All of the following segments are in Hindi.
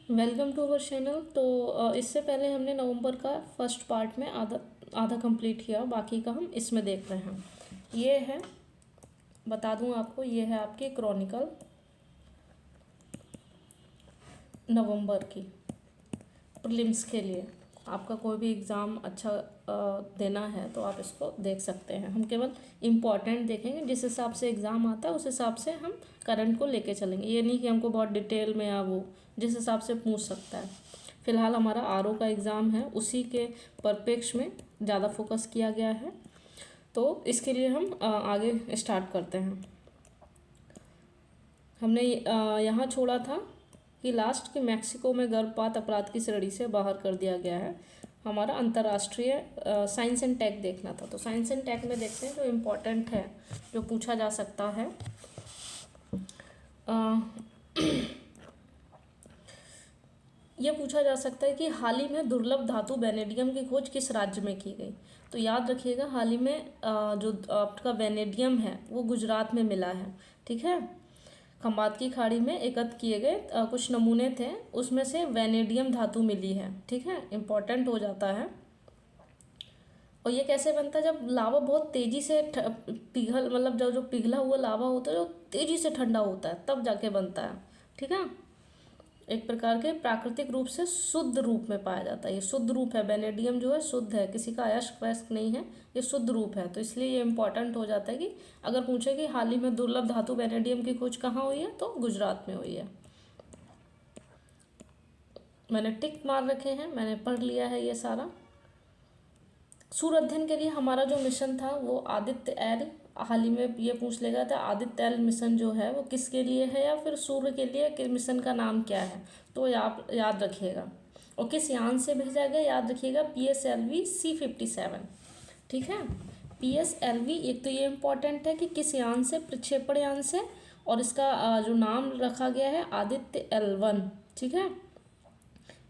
Welcome to our channel. तो इससे पहले हमने नवंबर का फर्स्ट पार्ट में आधा आधा कंप्लीट किया, बाकी का हम इसमें देख रहे हैं। ये है, बता दूं आपको, ये है आपकी क्रॉनिकल नवंबर की प्रीलिम्स के लिए। आपका कोई भी एग्ज़ाम अच्छा देना है तो आप इसको देख सकते हैं। हम केवल इम्पॉर्टेंट देखेंगे, जिस हिसाब से एग्ज़ाम आता है उस हिसाब से हम करंट को लेके चलेंगे। ये नहीं कि हमको बहुत डिटेल में या वो जिस हिसाब से पूछ सकता है। फ़िलहाल हमारा आरओ का एग्ज़ाम है, उसी के परिप्रेक्ष्य में ज़्यादा फोकस किया गया है। तो इसके लिए हम आगे स्टार्ट करते हैं। हमने यहाँ छोड़ा था कि लास्ट के मैक्सिको में गर्भपात अपराध की श्रेणी से बाहर कर दिया गया है। हमारा अंतर्राष्ट्रीय साइंस एंड टेक देखना था। तो साइंस एंड टेक में देखते हैं जो इम्पोर्टेंट है, जो पूछा जा सकता है। ये पूछा जा सकता है कि हाल ही में दुर्लभ धातु वेनेडियम की खोज किस राज्य में की गई। तो याद रखिएगा, हाल ही में जो आपका वेनेडियम है वो गुजरात में मिला है। ठीक है, खंबात की खाड़ी में एकत्र किए गए कुछ नमूने थे, उसमें से वेनेडियम धातु मिली है। ठीक है, इम्पॉर्टेंट हो जाता है। और ये कैसे बनता है? जब लावा बहुत तेज़ी से पिघल, मतलब जब जो पिघला हुआ लावा होता है जो तेज़ी से ठंडा होता है तब जाके बनता है। ठीक है, एक प्रकार के प्राकृतिक रूप से शुद्ध रूप में पाया जाता है। ये शुद्ध रूप है, वेनेडियम जो है शुद्ध है, किसी का अयस्क वयस्क नहीं है, ये शुद्ध रूप है। तो इसलिए ये इंपॉर्टेंट हो जाता है कि अगर पूछे कि हाल ही में दुर्लभ धातु वेनेडियम की खोज कहाँ हुई है, तो गुजरात में हुई है। मैंने टिक मार रखे हैं, मैंने पढ़ लिया है ये सारा। सूर्य अध्ययन के लिए हमारा जो मिशन था वो आदित्य एल, हाल ही में ये पूछ लेगा था आदित्य एल मिशन जो है वो किसके लिए है या फिर सूर्य के लिए, कि मिशन का नाम क्या है, तो आप याद रखिएगा। और किस यान से भेजा गया, याद रखिएगा PSLV C57। ठीक है, PSLV, एक तो ये इम्पोर्टेंट है कि किस यान से, प्रक्षेपण यान से, और इसका जो नाम रखा गया है आदित्य L1। ठीक है,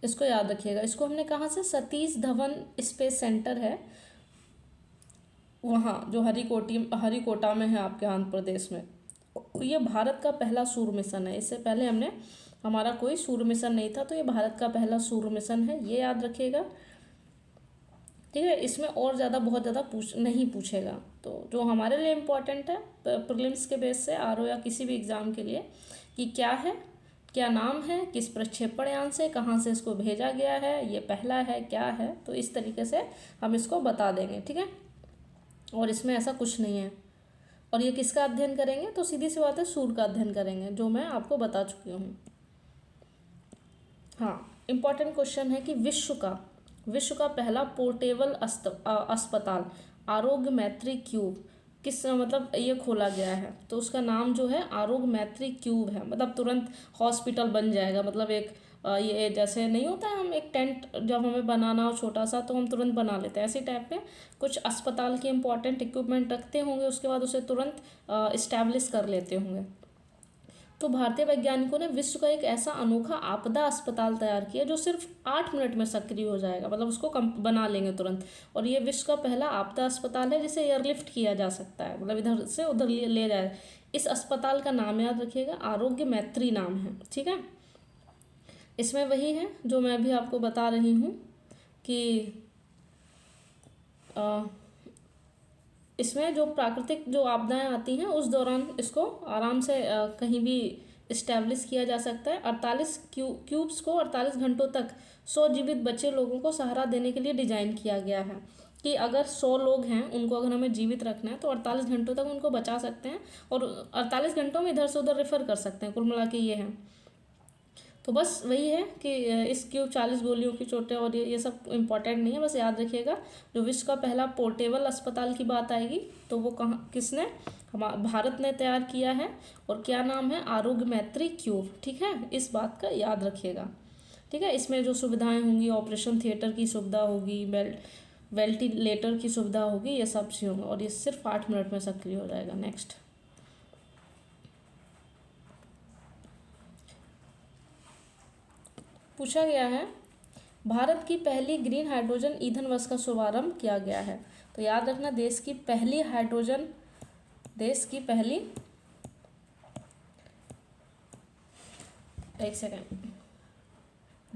इसको याद रखिएगा। इसको हमने कहाँ से, सतीश धवन स्पेस सेंटर है वहाँ, जो हरिकोटा में है आपके आंध्र प्रदेश में। ये भारत का पहला सूर्य मिशन है। इससे पहले हमारा कोई सूर्य मिशन नहीं था, तो ये भारत का पहला सूर्य मिशन है, ये याद रखिएगा। ठीक है, इसमें और ज़्यादा बहुत ज़्यादा नहीं पूछेगा। तो जो हमारे लिए इम्पोर्टेंट है प्रीलिम्स के बेस से, आरओ या किसी भी एग्ज़ाम के लिए, कि क्या है, क्या नाम है, किस प्रक्षेपण यान से, कहाँ से इसको भेजा गया है, ये पहला है, क्या है, तो इस तरीके से हम इसको बता देंगे। ठीक है, और इसमें ऐसा कुछ नहीं है। और ये किसका अध्ययन करेंगे, तो सीधी सी बात है सूर्य का अध्ययन करेंगे, जो मैं आपको बता चुकी हूँ। हाँ, इम्पॉर्टेंट क्वेश्चन है कि विश्व का पहला पोर्टेबल अस्पताल आरोग्य मैत्री क्यूब किस, मतलब ये खोला गया है, तो उसका नाम जो है आरोग्य मैत्री क्यूब है। मतलब तुरंत हॉस्पिटल बन जाएगा। मतलब एक ये जैसे नहीं होता है, हम एक टेंट जब हमें बनाना हो छोटा सा तो हम तुरंत बना लेते हैं, ऐसी टाइप में कुछ अस्पताल के इम्पोर्टेंट इक्विपमेंट रखते होंगे, उसके बाद उसे तुरंत इस्टेब्लिश कर लेते होंगे। तो भारतीय वैज्ञानिकों ने विश्व का एक ऐसा अनोखा आपदा अस्पताल तैयार किया जो सिर्फ 8 मिनट में सक्रिय हो जाएगा। मतलब उसको बना लेंगे तुरंत। और ये विश्व का पहला आपदा अस्पताल है जिसे एयरलिफ्ट किया जा सकता है, मतलब इधर से उधर ले जाए। इस अस्पताल का नाम याद रखिएगा, आरोग्य मैत्री नाम है। ठीक है, इसमें वही है जो मैं भी आपको बता रही हूँ कि इसमें जो प्राकृतिक जो आपदाएं आती हैं उस दौरान इसको आराम से कहीं भी इस्टेब्लिश किया जा सकता है। 48 क्यूब्स को 48 घंटों तक 100 जीवित बचे लोगों को सहारा देने के लिए डिजाइन किया गया है, कि अगर 100 लोग हैं उनको अगर हमें जीवित रखना है तो 48 घंटों तक उनको बचा सकते हैं, और 48 घंटों में इधर से उधर रेफर कर सकते हैं। कुल मिला के ये है। तो बस वही है कि इस क्यूब 40 गोलियों की चोटें और ये सब इम्पोर्टेंट नहीं है, बस याद रखिएगा। जो विश्व का पहला पोर्टेबल अस्पताल की बात आएगी तो वो कहाँ, किसने, भारत ने तैयार किया है, और क्या नाम है, आरोग्य मैत्री क्यूब। ठीक है, इस बात का याद रखिएगा। ठीक है, इसमें जो सुविधाएं होंगी, ऑपरेशन थिएटर की सुविधा होगी, वेंटिलेटर की सुविधा होगी, ये सब चीज़ होंगे, और ये सिर्फ 8 मिनट में सक्रिय हो जाएगा। नेक्स्ट पूछा गया है, भारत की पहली ग्रीन हाइड्रोजन ईंधन बस का शुभारंभ किया गया है। तो याद रखना, देश की पहली एक सेकेंड,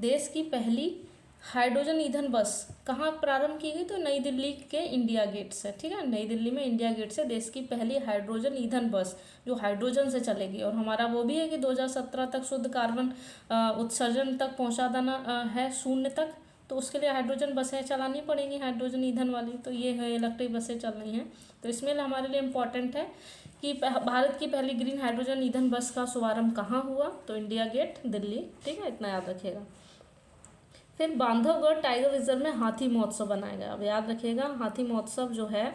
देश की पहली हाइड्रोजन ईंधन बस कहाँ प्रारंभ की गई? तो नई दिल्ली के इंडिया गेट से, ठीक है, नई दिल्ली में इंडिया गेट से देश की पहली हाइड्रोजन ईंधन बस जो हाइड्रोजन से चलेगी। और हमारा वो भी है कि 2017 तक शुद्ध कार्बन उत्सर्जन तक पहुंचा देना है, 0 तक। तो उसके लिए हाइड्रोजन बसें चलानी पड़ेंगी, हाइड्रोजन ईंधन वाली। तो ये है, इलेक्ट्रिक बसें चल रही हैं। तो इसमें हमारे लिए इम्पॉर्टेंट है कि भारत की पहली ग्रीन हाइड्रोजन ईंधन बस का शुभारंभ कहाँ हुआ? तो इंडिया गेट, दिल्ली, ठीक है, इतना याद रखिएगा। फिर बांधवगढ़ टाइगर रिजर्व में हाथी महोत्सव बनाया गया। अब याद रखिएगा, हाथी महोत्सव जो है,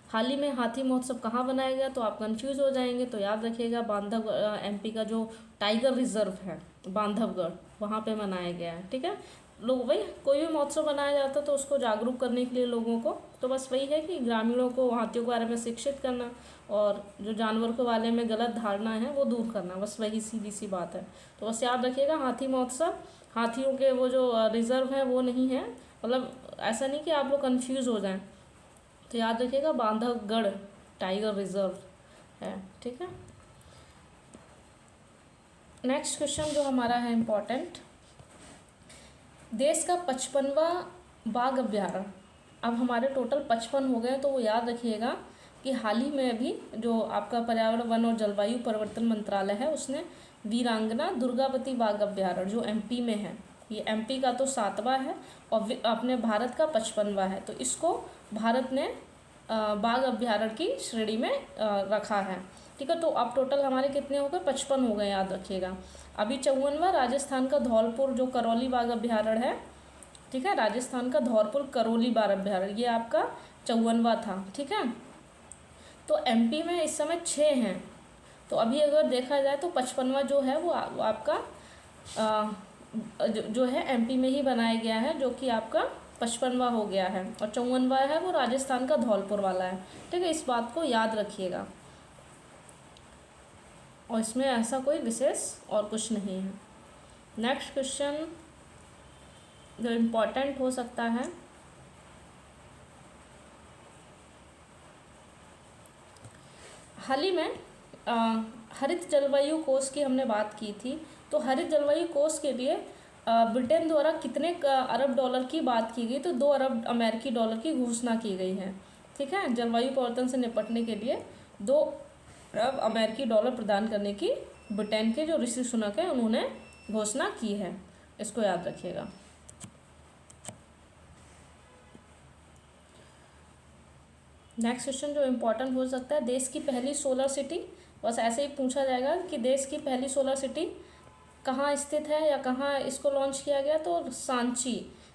हाल ही में हाथी महोत्सव कहाँ बनाया गया? तो आप कंफ्यूज हो जाएंगे। तो याद रखिएगा, बांधवगढ़ एमपी का जो टाइगर रिजर्व है बांधवगढ़, वहाँ पे मनाया गया है, ठीक है। लोग वही, कोई भी महोत्सव बनाया जाता है तो उसको जागरूक करने के लिए लोगों को, तो बस वही है कि ग्रामीणों को हाथियों के बारे में शिक्षित करना और जो जानवर के बारे में गलत धारणा है वो दूर करना, बस वही सीधी सी बात है। तो बस याद रखिएगा, हाथी महोत्सव, हाथियों के वो जो रिजर्व है वो नहीं है, मतलब ऐसा नहीं कि आप लोग कंफ्यूज हो जाएं। तो याद रखिएगा, बांधवगढ़ टाइगर रिजर्व है, ठीक है। नेक्स्ट क्वेश्चन जो हमारा है इम्पोर्टेंट, देश का 55वां बाघ अभ्यारण्य। अब हमारे टोटल 55 हो गए। तो वो याद रखिएगा कि हाल ही में अभी जो आपका पर्यावरण, वन और जलवायु परिवर्तन मंत्रालय है, उसने वीरांगना दुर्गावती बाघ अभ्यारण्य जो एमपी में है, ये एमपी का तो 7वां है और अपने भारत का 55वां है। तो इसको भारत ने बाघ अभ्यारण्य की श्रेणी में रखा है, ठीक है। तो अब टोटल हमारे कितने हो गए? 55 हो गए, याद रखिएगा। अभी 54वां राजस्थान का धौलपुर जो करौली बाघ अभ्यारण्य है, ठीक है, राजस्थान का धौलपुर करौली बाघ अभ्यारण्य, ये आपका 54वां था, ठीक है। तो एमपी में इस समय 6 हैं। तो अभी अगर देखा जाए तो 55वां जो है वो आपका जो है एमपी में ही बनाया गया है, जो कि आपका 55वां हो गया है। और 54वां है वो राजस्थान का धौलपुर वाला है, ठीक है। इस बात को याद रखिएगा, और इसमें ऐसा कोई विशेष और कुछ नहीं है। नेक्स्ट क्वेश्चन जो इम्पोर्टेंट हो सकता है, हाल ही में हरित जलवायु कोष की हमने बात की थी। तो हरित जलवायु कोष के लिए ब्रिटेन द्वारा कितने अरब डॉलर की बात की गई? तो 2 अरब अमेरिकी डॉलर की घोषणा की गई है, ठीक है। जलवायु परिवर्तन से निपटने के लिए 2 अरब अमेरिकी डॉलर प्रदान करने की ब्रिटेन के जो ऋषि सुनक है उन्होंने घोषणा की है, इसको याद रखिएगा। नेक्स्ट क्वेश्चन जो इम्पोर्टेंट हो सकता है, देश की पहली सोलर सिटी, बस ऐसे ही पूछा जाएगा कि देश की पहली सोलर सिटी कहाँ स्थित है या कहाँ इसको लॉन्च किया गया? तो सांची,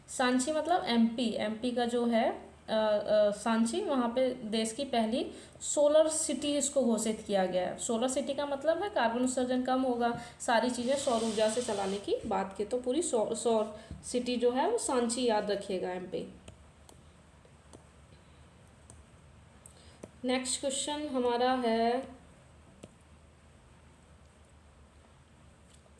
सांची मतलब एमपी का जो है सांची, वहाँ पे देश की पहली सोलर सिटी इसको घोषित किया गया है। सोलर सिटी का मतलब है कार्बन उत्सर्जन कम होगा, सारी चीज़ें सौर ऊर्जा से चलाने की बात की। तो पूरी सौर सिटी जो है वो सांची, याद रखिएगा, एमपी। नेक्स्ट क्वेश्चन हमारा है,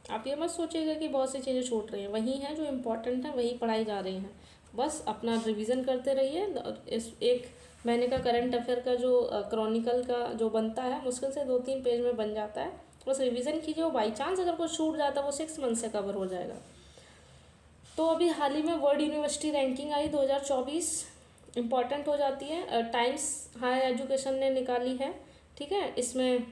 आप ये मत सोचिएगा कि बहुत सी चीज़ें छूट रही हैं, वही हैं जो इम्पोर्टेंट हैं वही पढ़ाई जा रही हैं, बस अपना रिवीजन करते रहिए। इस 1 महीने का करंट अफेयर का जो क्रॉनिकल का जो बनता है, मुश्किल से 2-3 पेज में बन जाता है, बस रिवीजन कीजिए। वो बाई चांस अगर कुछ छूट जाता है वो 6 मंथ से कवर हो जाएगा। तो अभी हाल ही में वर्ल्ड यूनिवर्सिटी रैंकिंग आई 2024, इम्पॉर्टेंट हो जाती है, टाइम्स हायर एजुकेशन ने निकाली है, ठीक है। इसमें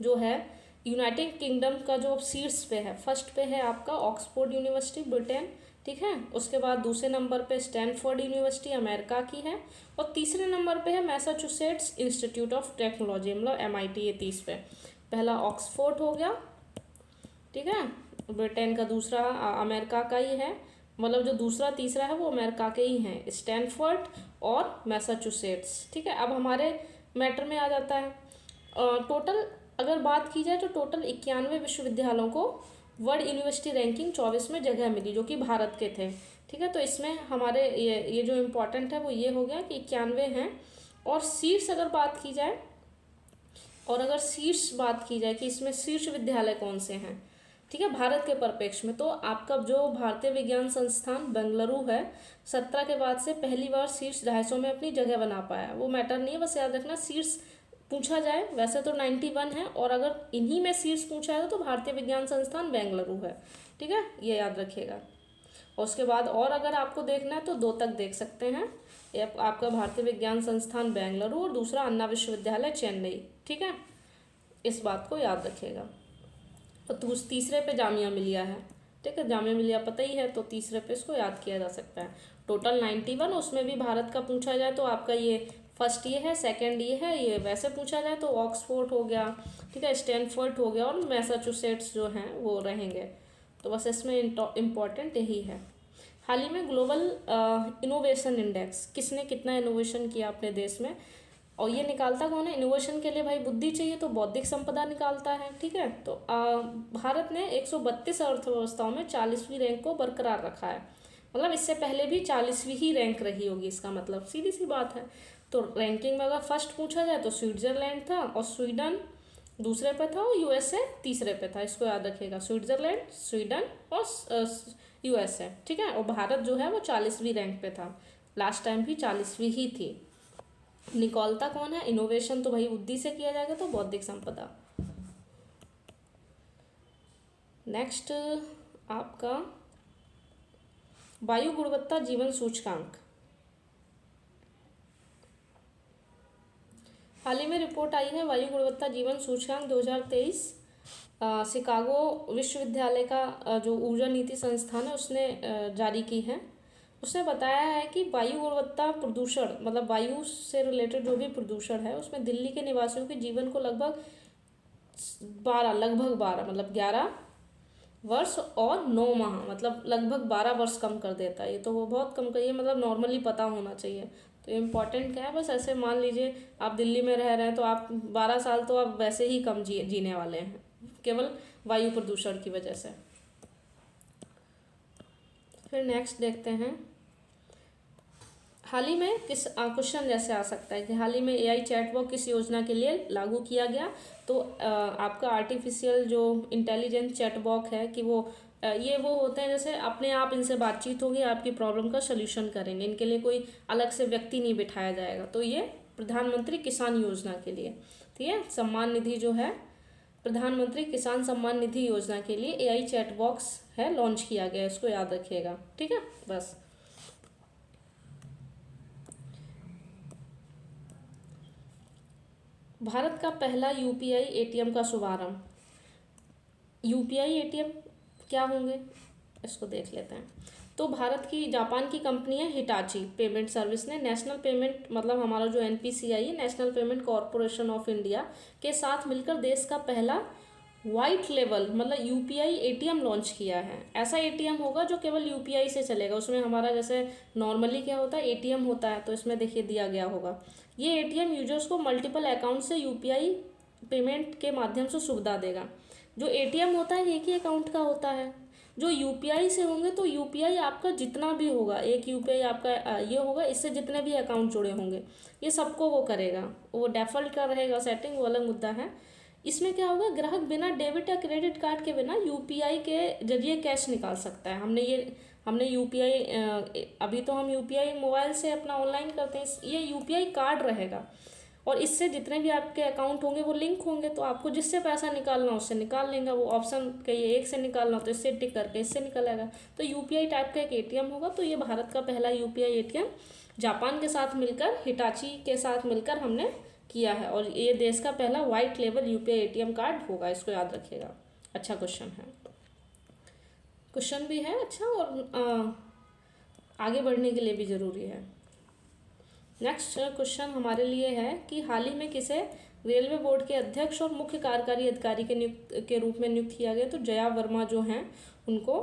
जो है यूनाइटेड किंगडम का जो शीर्ष पे है, फर्स्ट पे है आपका ऑक्सफोर्ड यूनिवर्सिटी ब्रिटेन, ठीक है। उसके बाद दूसरे नंबर पे स्टैनफोर्ड यूनिवर्सिटी अमेरिका की है, और तीसरे नंबर पे है मैसाचुसेट्स इंस्टीट्यूट ऑफ टेक्नोलॉजी, मतलब MIT, ये 30 पे। पहला ऑक्सफोर्ड हो गया, ठीक है, ब्रिटेन का, दूसरा अमेरिका का ही है, मतलब जो दूसरा तीसरा है वो अमेरिका के ही हैं, स्टैनफोर्ड और मैसाचुसेट्स, ठीक है। अब हमारे मैटर में आ जाता है, टोटल अगर बात की जाए तो टोटल 91 विश्वविद्यालयों को वर्ल्ड यूनिवर्सिटी रैंकिंग 24 में जगह मिली, जो कि भारत के थे, ठीक है। तो इसमें हमारे ये जो इम्पोर्टेंट है वो ये हो गया कि 91 हैं। और शीर्ष अगर बात की जाए, और अगर शीर्ष बात की जाए कि इसमें शीर्ष विद्यालय कौन से हैं, ठीक है, भारत के परिप्रेक्ष्य में, तो आपका जो भारतीय विज्ञान संस्थान बेंगलुरु है, 17 के बाद से पहली बार शीर्ष 250 में अपनी जगह बना पाया। वो मैटर नहीं है, बस याद रखना शीर्ष पूछा जाए वैसे तो 91 है, और अगर इन्हीं में शीर्ष पूछा है तो भारतीय विज्ञान संस्थान बेंगलुरु है, ठीक है, ये याद रखिएगा। और उसके बाद और अगर आपको देखना है तो 2 तक देख सकते हैं। एक आपका भारतीय विज्ञान संस्थान बेंगलुरु और दूसरा अन्ना विश्वविद्यालय चेन्नई, ठीक है, इस बात को याद रखिएगा। तो तीसरे पे जामिया मिलिया है, ठीक है, जामिया मिलिया पता ही है, तो तीसरे पे इसको याद किया जा सकता है। टोटल 91, उसमें भी भारत का पूछा जाए तो आपका ये फर्स्ट ये है, सेकंड ये है, ये वैसे पूछा जाए तो ऑक्सफोर्ड हो गया, ठीक है, स्टैनफोर्ड हो गया और मैसाचुसेट्स जो हैं वो रहेंगे। तो बस इसमें इम्पॉर्टेंट यही है। हाल ही में ग्लोबल इनोवेशन इंडेक्स किसने कितना इनोवेशन किया अपने देश में, और ये निकालता कौन है? इनोवेशन के लिए भाई बुद्धि चाहिए तो बौद्धिक संपदा निकालता है, ठीक है। तो भारत ने 132 अर्थव्यवस्थाओं में 40वीं रैंक को बरकरार रखा है। मतलब इससे पहले भी 40वीं ही रैंक रही होगी, इसका मतलब सीधी सी बात है। तो रैंकिंग में अगर फर्स्ट पूछा जाए तो स्विट्जरलैंड था, और स्वीडन दूसरे पे था, और यूएसए तीसरे पे था। इसको याद रखिएगा, स्विट्जरलैंड, स्वीडन और यूएसए, ठीक है। और भारत जो है वो 40वीं रैंक पे था, लास्ट टाइम भी 40वीं ही थी। निकलता कौन है? इनोवेशन तो भाई बुद्धि से किया जाएगा, तो बौद्धिक संपदा। नेक्स्ट आपका वायु गुणवत्ता जीवन सूचकांक। हाल ही में रिपोर्ट आई है वायु गुणवत्ता जीवन सूचकांक 2023, शिकागो विश्वविद्यालय का जो ऊर्जा नीति संस्थान है उसने जारी की है। उसने बताया है कि वायु गुणवत्ता प्रदूषण, मतलब वायु से रिलेटेड जो भी प्रदूषण है उसमें दिल्ली के निवासियों के जीवन को लगभग 12 मतलब 11 वर्ष और 9 माह, मतलब लगभग 12 वर्ष कम कर देता है। ये तो वो बहुत कम कर, ये मतलब नॉर्मली पता होना चाहिए। तो इम्पॉर्टेंट क्या है, बस ऐसे मान लीजिए आप दिल्ली में रह रहे हैं तो आप 12 साल तो आप वैसे ही कम जीने वाले हैं, केवल वायु प्रदूषण की वजह से। फिर नेक्स्ट देखते हैं, हाल ही में किस क्वेश्चन जैसे आ सकता है कि हाल ही में एआई चैटबॉट किस योजना के लिए लागू किया गया। तो आपका आर्टिफिशियल जो इंटेलिजेंस चैटबॉट है कि वो ये वो होते हैं जैसे अपने आप इनसे बातचीत होगी, आपकी प्रॉब्लम का सल्यूशन करेंगे, इनके लिए कोई अलग से व्यक्ति नहीं बिठाया जाएगा। तो ये प्रधानमंत्री किसान योजना के लिए, ठीक है, सम्मान निधि जो है प्रधानमंत्री किसान सम्मान निधि योजना के लिए एआई चैट बॉक्स है, लॉन्च किया गया, इसको याद रखिएगा, ठीक है। बस भारत का पहला यूपीआई एटीएम का शुभारंभ। यूपीआई एटीएम क्या होंगे इसको देख लेते हैं। तो भारत की जापान की कंपनी है हिटाची पेमेंट सर्विस ने नेशनल पेमेंट, मतलब हमारा जो एनपीसीआई है, national payment corporation of India के साथ मिलकर देश का पहला वाइट लेवल मतलब यूपीआई एटीएम लॉन्च किया है। ऐसा एटीएम होगा जो केवल यूपीआई से चलेगा। उसमें हमारा जैसे नॉर्मली क्या होता है एटीएम होता है, तो इसमें देखिए दिया गया होगा ये एटीएम यूजर्स को मल्टीपल अकाउंट से यूपीआई पेमेंट के माध्यम से सुविधा देगा। जो एटीएम होता है एक ही अकाउंट का होता है, जो यूपीआई से होंगे तो यूपीआई आपका जितना भी होगा, एक यूपीआई आपका ये होगा, इससे जितने भी अकाउंट जुड़े होंगे ये सबको वो करेगा, वो डिफ़ॉल्ट का रहेगा सेटिंग, वो अलग मुद्दा है। इसमें क्या होगा, ग्राहक बिना डेबिट या क्रेडिट कार्ड के बिना यूपीआई के जरिए कैश निकाल सकता है। हमने यूपीआई अभी तो हम यूपीआई मोबाइल से अपना ऑनलाइन करते हैं, ये यूपीआई कार्ड रहेगा और इससे जितने भी आपके अकाउंट होंगे वो लिंक होंगे, तो आपको जिससे पैसा निकालना उससे निकाल लेंगे। वो ऑप्शन कहिए एक से निकालना तो इससे टिक करके इससे निकलेगा। तो यूपीआई टाइप का एक एटीएम होगा। तो ये भारत का पहला यूपीआई एटीएम जापान के साथ मिलकर, हिटाची के साथ मिलकर हमने किया है, और ये देश का पहला white level UPI ATM card होगा, इसको याद रखिएगा। अच्छा क्वेश्चन है, क्वेश्चन भी है अच्छा, और आगे बढ़ने के लिए भी ज़रूरी है। नेक्स्ट क्वेश्चन हमारे लिए है कि हाल ही में किसे रेलवे बोर्ड के अध्यक्ष और मुख्य कार्यकारी अधिकारी के रूप में नियुक्त किया गया। तो जया वर्मा जो हैं उनको,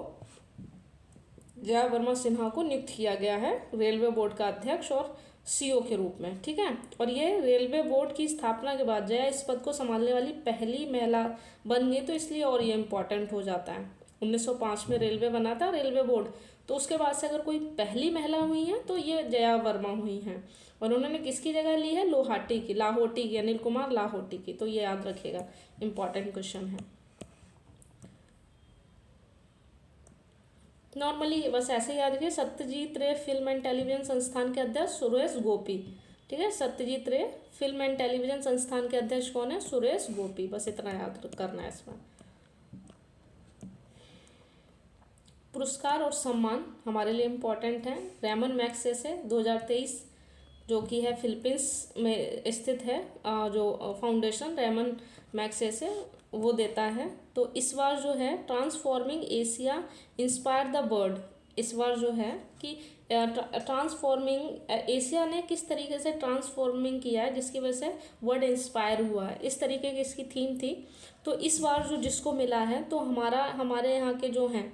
जया वर्मा सिन्हा को नियुक्त किया गया है रेलवे बोर्ड का अध्यक्ष और सीओ के रूप में, ठीक है। और ये रेलवे बोर्ड की स्थापना के बाद जया इस पद को संभालने वाली पहली महिला बन गई, तो इसलिए और ये इम्पोर्टेंट हो जाता है। 1905 में रेलवे बना था रेलवे बोर्ड, तो उसके बाद से अगर कोई पहली महिला हुई है तो ये जया वर्मा हुई हैं। और उन्होंने किसकी जगह ली है, लाहोटी की, अनिल कुमार लाहोटी की। तो ये याद रखिएगा, इम्पॉर्टेंट क्वेश्चन है। नॉर्मली बस ऐसे ही याद रखिए। सत्यजीत रे फिल्म एंड टेलीविजन संस्थान के अध्यक्ष सुरेश गोपी, ठीक है। सत्यजीत रे फिल्म एंड टेलीविजन संस्थान के अध्यक्ष कौन है, सुरेश गोपी, बस इतना याद करना है इसमें। पुरस्कार और सम्मान हमारे लिए इम्पोर्टेंट हैं। रेमन मैग्सेसे 2023, जो कि है फिलीपींस में स्थित है, जो फाउंडेशन रेमन मैग्सेसे वो देता है। तो इस बार जो है transforming Asia inspire the world, इस बार जो है कि ट्रांसफॉर्मिंग एशिया ने किस तरीके से ट्रांसफॉर्मिंग किया है जिसकी वजह से वर्ल्ड इंस्पायर हुआ है, इस तरीके की इसकी थीम थी। तो इस बार जो जिसको मिला है तो हमारे यहाँ के जो हैं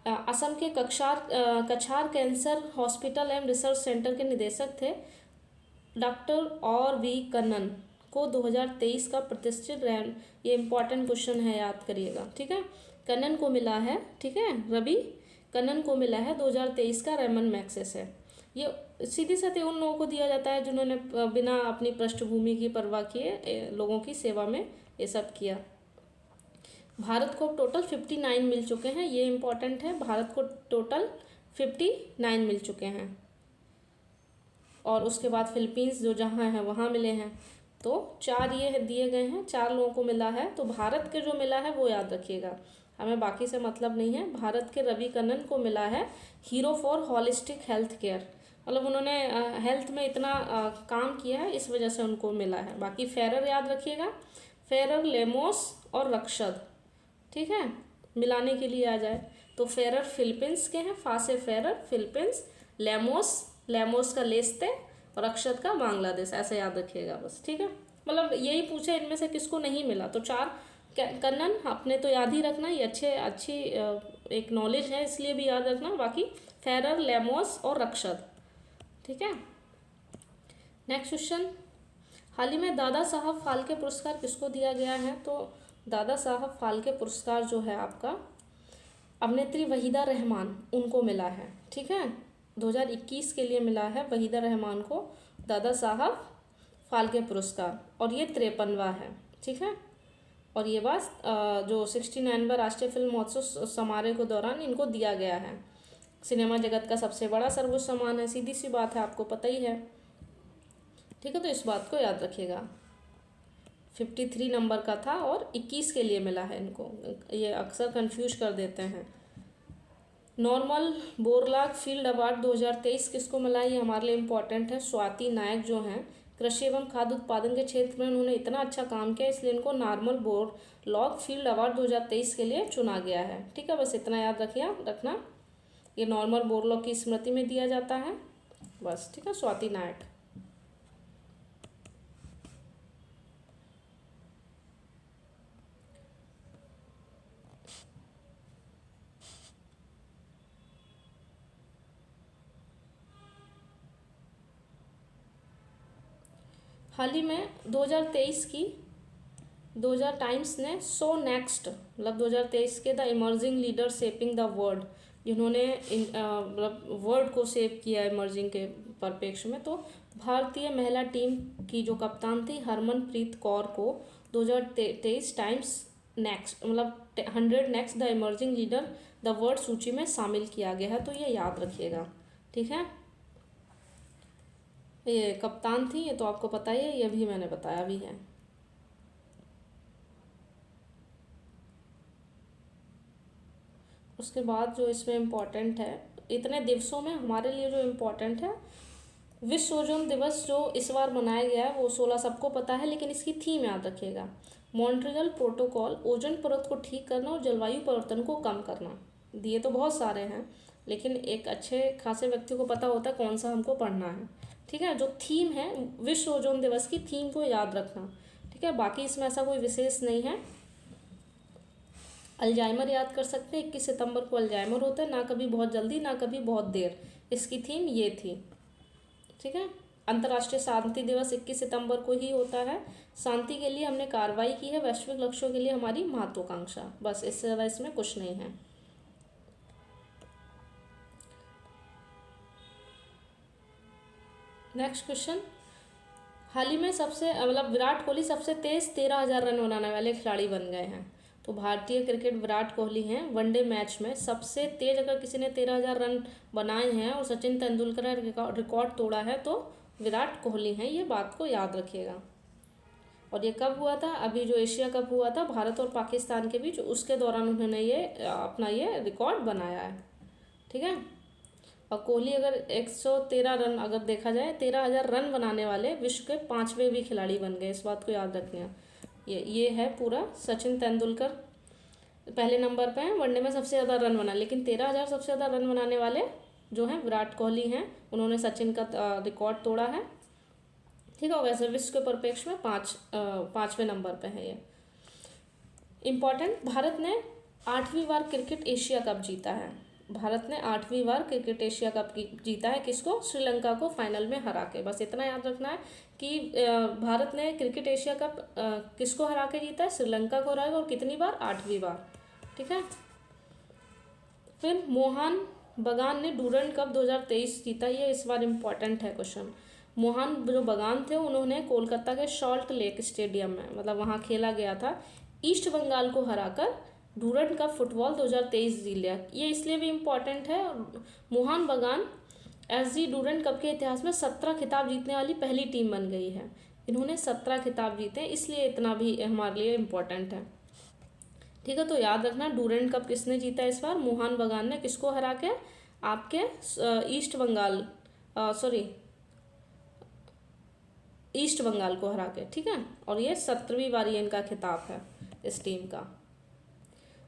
असम के कछार cancer hospital and research centre के निदेशक थे डॉक्टर और वी कन्नन को 2023 का प्रतिष्ठित ये इम्पॉर्टेंट क्वेश्चन है, याद करिएगा, ठीक है। कन्नन को मिला है, ठीक है, रवि कन्नन को मिला है 2023 का रेमन मैग्सेसे। ये सीधी साधी उन लोगों को दिया जाता है जिन्होंने बिना अपनी पृष्ठभूमि की परवाह किए लोगों की सेवा में ये सब किया। भारत को टोटल 59 मिल चुके हैं, ये इम्पॉर्टेंट है, भारत को टोटल 59 मिल चुके हैं। और उसके बाद फिलीपींस जो जहाँ है वहाँ मिले हैं, तो 4 ये दिए गए हैं, 4 लोगों को मिला है। तो भारत के जो मिला है वो याद रखिएगा, हमें बाकी से मतलब नहीं है। भारत के रवि कन्नन को मिला है hero for holistic health care, मतलब उन्होंने हेल्थ में इतना काम किया है, इस वजह से उनको मिला है। बाकी फेरर याद रखिएगा, फेरर, लेमोस और रक्षद, ठीक है, मिलाने के लिए आ जाए तो फेरर फिलीपींस के हैं, फासे फेरर फिलीपींस, लेमोस का लेस्ते और रक्षद का बांग्लादेश, ऐसे याद रखिएगा बस, ठीक है। मतलब यही पूछे इनमें से किसको नहीं मिला, तो 4 कन्नन आपने तो याद ही रखना, ये अच्छी एक नॉलेज है इसलिए भी याद रखना। बाकी फेरर, लेमोस और रक्षद, ठीक है। नेक्स्ट क्वेश्चन, हाल ही में दादा साहब फाल्के पुरस्कार किसको दिया गया है? तो दादा साहब फाल्के पुरस्कार जो है आपका अभिनेत्री वहीदा रहमान, उनको मिला है, ठीक है। 2021 के लिए मिला है वहीदा रहमान को दादा साहब फाल्के पुरस्कार, और ये 53वां है, ठीक है। और ये बात जो 69वां राष्ट्रीय फिल्म महोत्सव समारोह के दौरान इनको दिया गया है। सिनेमा जगत का सबसे बड़ा सर्वोच्च सम्मान है, सीधी सी बात है, आपको पता ही है, ठीक है। तो इस बात को याद रखिएगा, 53 नंबर का था और 21 के लिए मिला है इनको, ये अक्सर कंफ्यूज कर देते हैं। नॉर्मल बोरलाग फील्ड अवार्ड 2023 किसको मिला, ये हमारे लिए इम्पोर्टेंट है। स्वाति नायक जो हैं कृषि एवं खाद्य उत्पादन के क्षेत्र में उन्होंने इतना अच्छा काम किया, इसलिए इनको नॉर्मल बोरलॉग फील्ड अवार्ड 2023 के लिए चुना गया है, ठीक है। बस इतना याद रखना, ये नॉर्मल बोरलॉग की स्मृति में दिया जाता है, बस, ठीक है। स्वाति नायक। हाल ही में 2023 टाइम्स ने सो नेक्स्ट, मतलब 2023 के the emerging leader shaping the world, जिन्होंने मतलब वर्ल्ड को शेप किया इमर्जिंग के परिप्रेक्ष्य में, तो भारतीय महिला टीम की जो कप्तान थी हरमनप्रीत कौर को 2023 टाइम्स नेक्स्ट, मतलब 100 next the emerging leader the world सूची में शामिल किया गया है, तो ये याद रखिएगा, ठीक है। ये कप्तान थी, ये तो आपको पता ही है, ये भी मैंने बताया भी है। उसके बाद जो इसमें इम्पोर्टेंट है, इतने दिवसों में हमारे लिए जो इम्पोर्टेंट है, विश्व ओजोन दिवस जो इस बार मनाया गया है वो 16 सबको पता है, लेकिन इसकी थीम याद रखिएगा, मॉन्ट्रियल प्रोटोकॉल, ओजोन परत को ठीक करना और जलवायु परिवर्तन को कम करना। दिए तो बहुत सारे हैं, लेकिन एक अच्छे खासे व्यक्ति को पता होता है कौन सा हमको पढ़ना है, ठीक है। जो थीम है विश्व ओजोन दिवस की, थीम को याद रखना, ठीक है। बाकी इसमें ऐसा कोई विशेष नहीं है। अल्जाइमर याद कर सकते हैं, 21 सितंबर को अल्जाइमर होता है, ना कभी बहुत जल्दी ना कभी बहुत देर, इसकी थीम ये थी, ठीक है। अंतर्राष्ट्रीय शांति दिवस 21 सितंबर को ही होता है, शांति के लिए हमने कार्रवाई की है, वैश्विक लक्ष्यों के लिए हमारी महत्वाकांक्षा, बस, इससे ज़्यादा इसमें कुछ नहीं है। नेक्स्ट क्वेश्चन, हाल ही में सबसे मतलब विराट कोहली सबसे तेज 13,000 रन बनाने वाले खिलाड़ी बन गए हैं। तो भारतीय क्रिकेट विराट कोहली हैं, वनडे मैच में सबसे तेज अगर किसी ने 13,000 रन बनाए हैं और सचिन तेंदुलकर ने रिकॉर्ड तोड़ा है तो विराट कोहली हैं, ये बात को याद रखिएगा। और ये कब हुआ था? अभी जो एशिया कप हुआ था भारत और पाकिस्तान के बीच, उसके दौरान उन्होंने ये अपना ये रिकॉर्ड बनाया है। ठीक है। और कोहली अगर 113 रन अगर देखा जाए, 13,000 रन बनाने वाले विश्व के 5वें भी खिलाड़ी बन गए, इस बात को याद रखना। ये है पूरा। सचिन तेंदुलकर पहले नंबर पे हैं, वनडे में सबसे ज़्यादा रन बना, लेकिन 13,000 सबसे ज़्यादा रन बनाने वाले जो हैं विराट कोहली हैं, उन्होंने सचिन का रिकॉर्ड तोड़ा है। ठीक है। वैसे विश्व के परिप्रेक्ष्य में 5वें नंबर पे है ये। इम्पॉर्टेंट, भारत ने 8वीं बार क्रिकेट एशिया कप जीता है। भारत ने 8वीं बार क्रिकेट एशिया कप जीता है। किसको? श्रीलंका को फाइनल में हरा के। बस इतना याद रखना है कि भारत ने क्रिकेट एशिया कप किसको हरा के जीता है? श्रीलंका को हरा के। और कितनी बार? 8वीं बार। ठीक है। फिर मोहन बगान ने डूरंड कप 2023 जीता। ये इस बार इम्पॉर्टेंट है क्वेश्चन। मोहन जो बगान थे, उन्होंने कोलकाता के सॉल्ट लेक स्टेडियम में, मतलब वहाँ खेला गया था, ईस्ट बंगाल को हराकर डूरंड कप फुटबॉल 2023 जीत लिया। ये इसलिए भी इम्पॉर्टेंट है, मोहन बगान एसजी डूरंड कप के इतिहास में 17 खिताब जीतने वाली पहली टीम बन गई है। इन्होंने 17 खिताब जीते, इसलिए इतना भी हमारे लिए इम्पोर्टेंट है। ठीक है। तो याद रखना, डूरंड कप किसने जीता इस बार? मोहन बगान ने। किसको हरा के? आपके ईस्ट बंगाल ईस्ट बंगाल को हरा के। ठीक है। और ये 17वीं बार इनका खिताब है इस टीम का।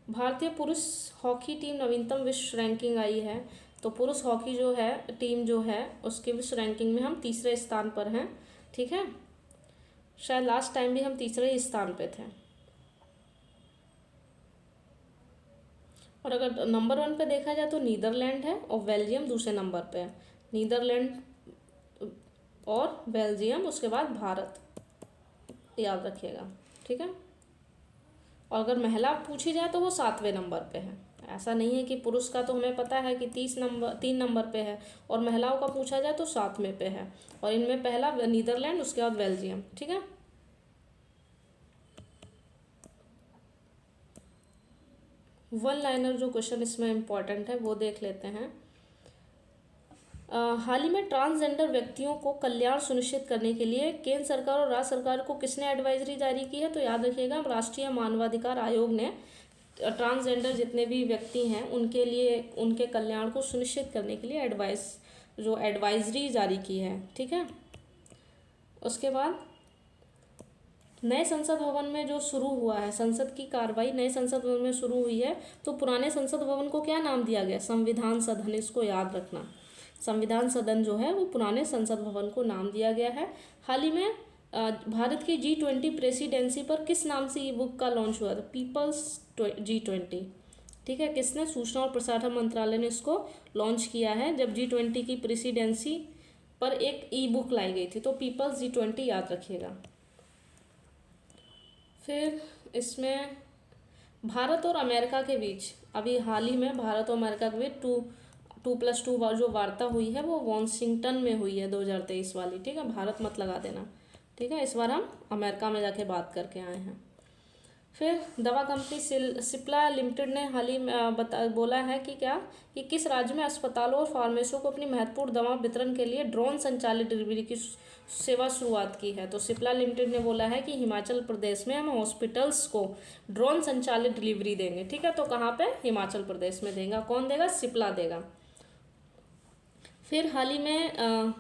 भारतीय पुरुष हॉकी टीम नवीनतम विश्व रैंकिंग आई है। तो पुरुष हॉकी जो है टीम जो है, उसके विश्व रैंकिंग में हम तीसरे स्थान पर हैं। ठीक है। शायद लास्ट टाइम भी हम तीसरे ही स्थान पे थे। और अगर नंबर 1 पे देखा जाए तो नीदरलैंड है और बेल्जियम दूसरे नंबर पे है। नीदरलैंड और बेल्जियम, उसके बाद भारत, याद रखिएगा। ठीक है। और अगर महिला पूछी जाए तो वो 7वें नंबर पे है। ऐसा नहीं है कि पुरुष का तो हमें पता है कि 3 नंबर पे है, और महिलाओं का पूछा जाए तो 7वें पे है। और इनमें पहला नीदरलैंड, उसके बाद बेल्जियम। ठीक है। वन लाइनर जो क्वेश्चन इसमें इम्पॉर्टेंट है वो देख लेते हैं। हाल ही में ट्रांसजेंडर व्यक्तियों को कल्याण सुनिश्चित करने के लिए केंद्र सरकार और राज्य सरकार को किसने एडवाइजरी जारी की है? तो याद रखिएगा, राष्ट्रीय मानवाधिकार आयोग ने ट्रांसजेंडर जितने भी व्यक्ति हैं उनके लिए, उनके कल्याण को सुनिश्चित करने के लिए एडवाइजरी जारी की है। ठीक है। उसके बाद नए संसद भवन में जो शुरू हुआ है, संसद की कार्रवाई नए संसद भवन में शुरू हुई है, तो पुराने संसद भवन को क्या नाम दिया गया? संविधान सदन। इसको याद रखना, संविधान सदन जो है वो पुराने संसद भवन को नाम दिया गया है। हाल ही में भारत की G20 प्रेसिडेंसी पर किस नाम से ई बुक का लॉन्च हुआ था? Peoples G20। ठीक है। किसने? सूचना और प्रसारण मंत्रालय ने इसको लॉन्च किया है जब G20 की प्रेसिडेंसी पर एक ई बुक लाई गई थी। तो पीपल्स G20 याद रखिएगा। फिर इसमें भारत और अमेरिका के बीच अभी हाल ही में भारत और अमेरिका के बीच 2+2 जो वार्ता हुई है वो वॉशिंगटन में हुई है 2023 वाली। ठीक है। भारत मत लगा देना। ठीक है। इस बार हम अमेरिका में जाके बात करके आए हैं। फिर दवा कंपनी सिप्ला लिमिटेड ने हाल ही में बोला है कि कि किस राज्य में अस्पतालों और फार्मेसियों को अपनी महत्वपूर्ण दवा वितरण के लिए ड्रोन संचालित डिलीवरी की सेवा शुरुआत की है। तो सिप्ला लिमिटेड ने बोला है कि हिमाचल प्रदेश में हम हॉस्पिटल्स को ड्रोन संचालित डिलीवरी देंगे। ठीक है। तो कहाँ पे? हिमाचल प्रदेश में देगा। कौन देगा? सिप्ला देगा। फिर हाल ही में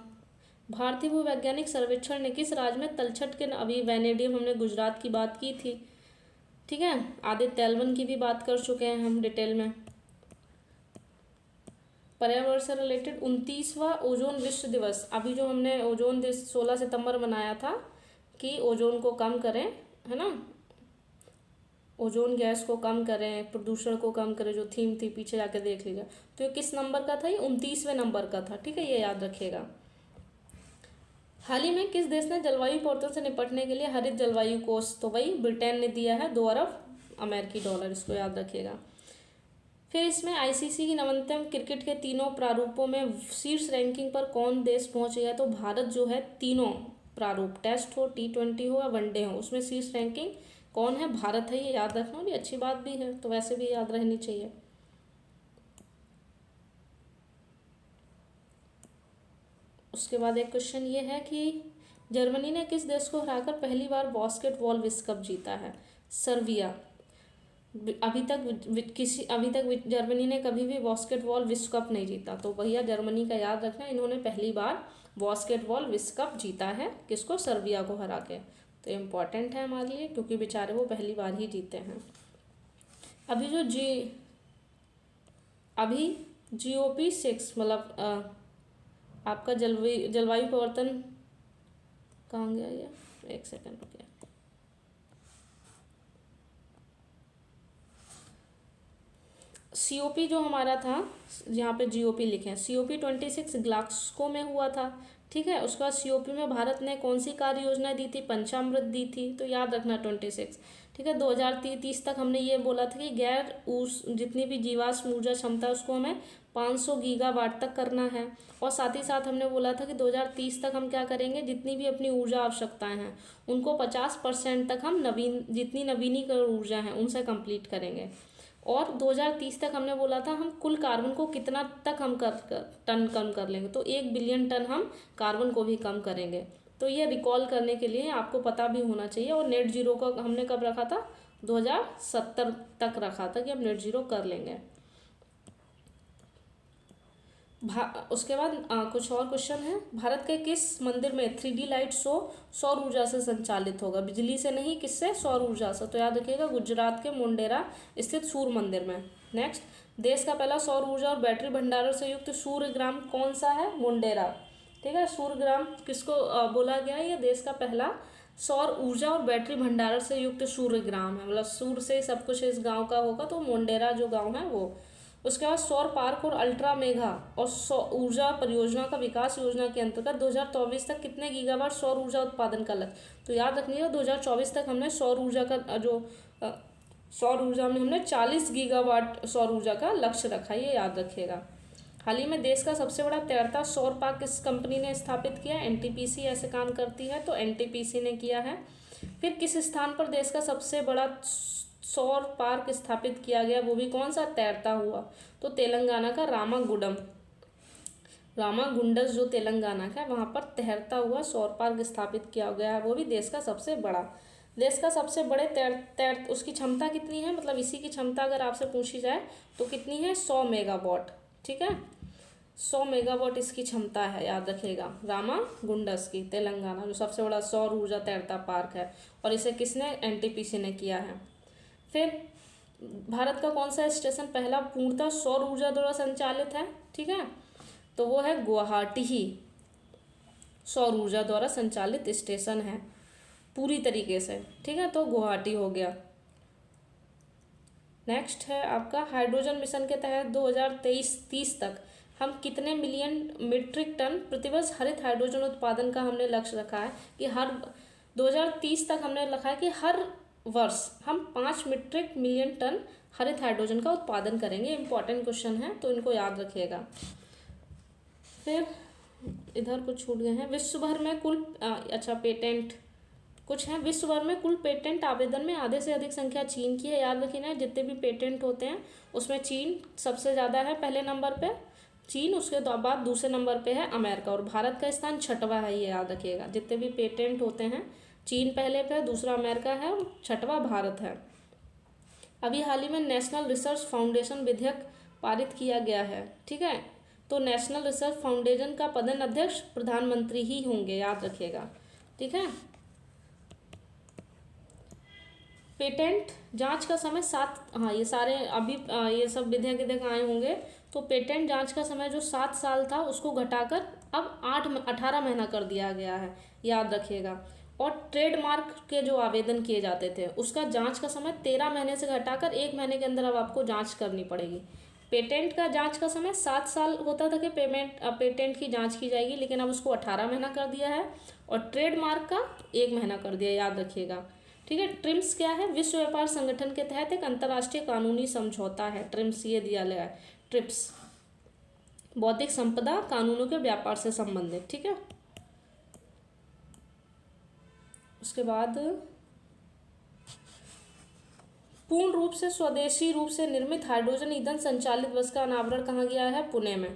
भारतीय भूवैज्ञानिक सर्वेक्षण ने किस राज्य में तलछट के, अभी वैनेडियम हमने गुजरात की बात की थी। ठीक है। आदित्य एल1 की भी बात कर चुके हैं हम डिटेल में। पर्यावरण से रिलेटेड 29वां ओजोन विश्व दिवस, अभी जो हमने ओजोन दिवस 16 सितंबर मनाया था कि ओजोन को कम करें, है ना, ओजोन गैस को कम करें, प्रदूषण को कम करें, जो थीम थी पीछे जाकर देख लीजिए। तो ये किस नंबर का था? ये 29वें नंबर का था। ठीक है। ये याद रखिएगा। हाल ही में किस देश ने जलवायु परिवर्तन से निपटने के लिए हरित जलवायु कोष, तो वही ब्रिटेन ने दिया है, 2 अरब अमेरिकी डॉलर। इसको याद रखिएगा। फिर इसमें आईसीसी की नवीनतम क्रिकेट के तीनों प्रारूपों में शीर्ष रैंकिंग पर कौन देश पहुंच गया? तो भारत जो है तीनों प्रारूप, टेस्ट हो, T20 हो या वनडे हो, उसमें शीर्ष रैंकिंग कौन है? भारत है। ये याद रखना भी अच्छी बात भी है, तो वैसे भी याद रहनी चाहिए। उसके बाद एक क्वेश्चन ये है कि जर्मनी ने किस देश को हराकर पहली बार बास्केटबॉल विश्व कप जीता है? सर्बिया। अभी तक जर्मनी ने कभी भी बास्केटबॉल विश्व कप नहीं जीता, तो भैया जर्मनी का याद रखना, इन्होंने पहली बार बास्केटबॉल विश्व कप जीता है। किसको? सर्बिया को हरा के। तो इम्पॉर्टेंट है हमारे लिए, क्योंकि बेचारे वो पहली बार ही जीते हैं। अभी GOP6 मतलब आपका जलवायु परिवर्तन कहाँ गया ये? एक सेकंड रुकिए। COP जो हमारा था, यहाँ पे GOP लिखे हैं, COP26 ग्लास्गो में हुआ था, ठीक है। उसके बाद COP में भारत ने कौन सी कार्य योजना दी थी? पंचामृत दी थी, तो याद रखना 26, ठीक है। 2030 तक हमने ये बोला था कि जितनी भी जीवाश्म ऊर्जा क्षमता उसको हमें 500 गीगावाट तक करना है। और साथ ही साथ हमने बोला था कि 2030 तक हम क्या करेंगे, जितनी भी अपनी ऊर्जा आवश्यकताएं हैं उनको 50% तक हम जितनी नवीनीकरण ऊर्जा हैं उनसे कंप्लीट करेंगे। और 2030 तक हमने बोला था हम कुल कार्बन को कितना तक हम टन कम कर लेंगे, तो 1 बिलियन टन हम कार्बन को भी कम करेंगे। तो ये रिकॉल करने के लिए आपको पता भी होना चाहिए। और नेट जीरो का हमने कब रखा था? 2070 तक रखा था कि हम नेट जीरो कर लेंगे। उसके बाद कुछ और क्वेश्चन है। भारत के किस मंदिर में 3D लाइट शो सौर ऊर्जा से संचालित होगा? बिजली से नहीं, किससे? सौर ऊर्जा से। तो याद रखिएगा, गुजरात के मोंडेरा स्थित सूर्य मंदिर में। नेक्स्ट, देश का पहला सौर ऊर्जा और बैटरी भंडारण से युक्त सूर्य ग्राम कौन सा है? मोंडेरा, ठीक है। सूर्य ग्राम किसको बोला गया है? ये देश का पहला सौर ऊर्जा और बैटरी भंडारण से युक्त सूर्य ग्राम है, मतलब सूर्य से सब कुछ इस गाँव का होगा, तो मोंडेरा जो गाँव है वो। उसके बाद सौर पार्क और अल्ट्रा मेगा और ऊर्जा परियोजना का विकास योजना के अंतर्गत 2024 तक कितने गीगावाट सौर ऊर्जा उत्पादन का लक्ष्य? तो याद रखिएगा 2024 तक हमने सौर ऊर्जा का सौर ऊर्जा में हमने 40 गीगावाट सौर ऊर्जा का लक्ष्य रखा, ये याद रखिएगा। हाल ही में देश का सबसे बड़ा तैरता सौर पार्क किस कंपनी ने स्थापित किया? NTPC ऐसे काम करती है, तो NTPC ने किया है। फिर किस स्थान पर देश का सबसे बड़ा सौर पार्क स्थापित किया गया? वो भी कौन सा? तैरता हुआ, तो तेलंगाना का रामागुंडस जो तेलंगाना का है वहाँ पर तैरता हुआ सौर पार्क स्थापित किया गया है, वो भी देश का सबसे बड़ा। देश का सबसे बड़े उसकी क्षमता कितनी है, मतलब इसी की क्षमता अगर आपसे पूछी जाए तो कितनी है? 100 मेगावाट, ठीक है। 100 मेगावाट इसकी क्षमता है, याद रखिएगा। रामागुंडस की, तेलंगाना, जो सबसे बड़ा सौर ऊर्जा तैरता पार्क है, और इसे किसने? NTPC ने किया है। फिर भारत का कौन सा स्टेशन पहला पूर्णतः सौर ऊर्जा द्वारा संचालित है? ठीक है, तो वो है गुवाहाटी ही सौर ऊर्जा द्वारा संचालित स्टेशन है पूरी तरीके से, ठीक है। तो गुवाहाटी हो गया। नेक्स्ट है आपका हाइड्रोजन मिशन के तहत 2023-30 तक हम कितने मिलियन मीट्रिक टन प्रतिवर्ष हरित हाइड्रोजन उत्पादन का हमने लक्ष्य रखा है कि हर 2030 तक हमने रखा है कि हर वर्ष हम 5 मिलियन टन हरित हाइड्रोजन का उत्पादन करेंगे। इंपॉर्टेंट क्वेश्चन है, तो इनको याद रखिएगा। फिर इधर कुछ छूट गए हैं। विश्व भर में कुल पेटेंट कुछ हैं। विश्व भर में कुल पेटेंट आवेदन में आधे से अधिक संख्या चीन की है, याद रखिएगा। जितने भी पेटेंट होते हैं उसमें चीन सबसे ज़्यादा है, पहले नंबर पे चीन, उसके बाद दूसरे नंबर पे है अमेरिका, और भारत का स्थान 6वां है, ये याद रखिएगा। जितने भी पेटेंट होते हैं चीन पहले पे, दूसरा अमेरिका है और 6वां भारत है। अभी हाल ही में नेशनल रिसर्च फाउंडेशन विधेयक पारित किया गया है, ठीक है। तो नेशनल रिसर्च फाउंडेशन का पदेन अध्यक्ष प्रधानमंत्री ही होंगे, याद रखिएगा, ठीक है। पेटेंट जांच का समय ये सारे अभी ये सब विधेयक आए होंगे, तो पेटेंट जांच का समय जो 7 साल था उसको घटाकर अब 18 महीना कर दिया गया है, याद रखिएगा। और ट्रेडमार्क के जो आवेदन किए जाते थे उसका जांच का समय 13 महीने से घटाकर 1 महीने के अंदर अब आपको जांच करनी पड़ेगी। पेटेंट का जांच का समय 7 साल होता था कि पेटेंट की जांच की जाएगी, लेकिन अब उसको 18 महीना कर दिया है, और ट्रेडमार्क का 1 महीना कर दिया, याद रखिएगा, ठीक है। ट्रिम्स क्या है? विश्व व्यापार संगठन के तहत एक अंतर्राष्ट्रीय कानूनी समझौता है। ट्रिम्स ये दिया गया है। ट्रिप्स बौद्धिक संपदा कानूनों के व्यापार से संबंधित, ठीक है। उसके बाद पूर्ण रूप से स्वदेशी रूप से निर्मित हाइड्रोजन ईंधन संचालित बस का अनावरण कहाँ गया है? पुणे में।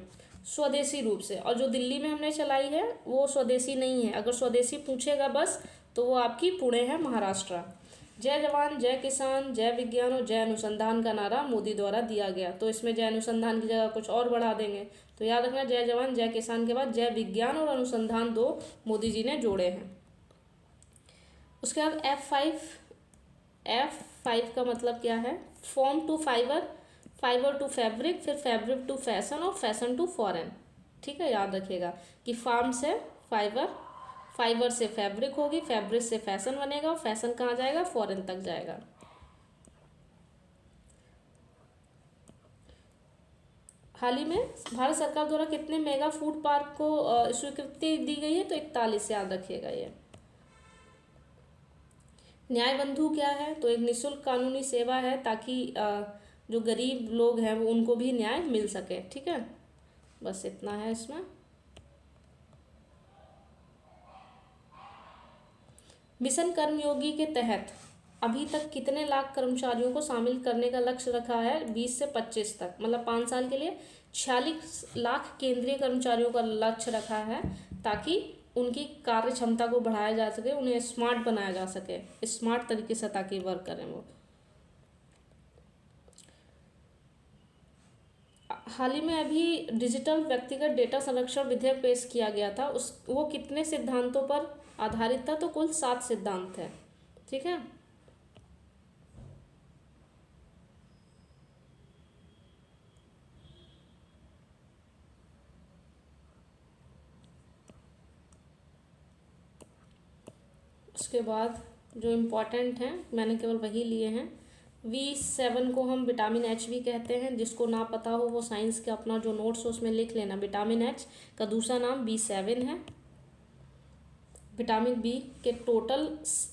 स्वदेशी रूप से, और जो दिल्ली में हमने चलाई है वो स्वदेशी नहीं है। अगर स्वदेशी पूछेगा बस तो वो आपकी पुणे है, महाराष्ट्र। जय जवान जय किसान जय विज्ञान और जय अनुसंधान का नारा मोदी द्वारा दिया गया, तो इसमें जय अनुसंधान की जगह कुछ और बढ़ा देंगे। तो याद रखना, जय जवान जय किसान के बाद जय विज्ञान और अनुसंधान दो मोदी जी ने जोड़े हैं। उसके बाद F5 का मतलब क्या है? Form to fibre, fibre to fabric, फिर फैब्रिक टू फैशन और फैशन टू फॉरेन। ठीक है, याद रखिएगा कि फार्म से फाइबर, फाइबर से फैब्रिक होगी, फैब्रिक से फैशन बनेगा, और फैशन कहाँ जाएगा? फॉरेन तक जाएगा। हाल ही में भारत सरकार द्वारा कितने मेगा फूड पार्क को स्वीकृति दी गई है? तो 41, याद रखिएगा ये। न्याय बंधु क्या है? तो एक निःशुल्क कानूनी सेवा है ताकि जो गरीब लोग हैं वो उनको भी न्याय मिल सके। ठीक है, बस इतना है इसमें। मिशन कर्मयोगी के तहत अभी तक कितने लाख कर्मचारियों को शामिल करने का लक्ष्य रखा है? 20 से 25 तक, मतलब 5 साल के लिए 46 लाख केंद्रीय कर्मचारियों का लक्ष्य रखा है, ताकि उनकी कार्य क्षमता को बढ़ाया जा सके, उन्हें स्मार्ट बनाया जा सके, स्मार्ट तरीके से ताकि वर्क करें वो। हाल ही में अभी डिजिटल व्यक्तिगत डेटा संरक्षण विधेयक पेश किया गया था, वो कितने सिद्धांतों पर आधारित था? तो कुल 7 सिद्धांत है। ठीक है, उसके बाद जो इम्पोर्टेंट हैं मैंने केवल वही लिए हैं। V7 को हम विटामिन H भी कहते हैं, जिसको ना पता हो वो साइंस के अपना जो नोट्स हो उसमें लिख लेना। विटामिन H का दूसरा नाम B7 है। विटामिन बी के टोटल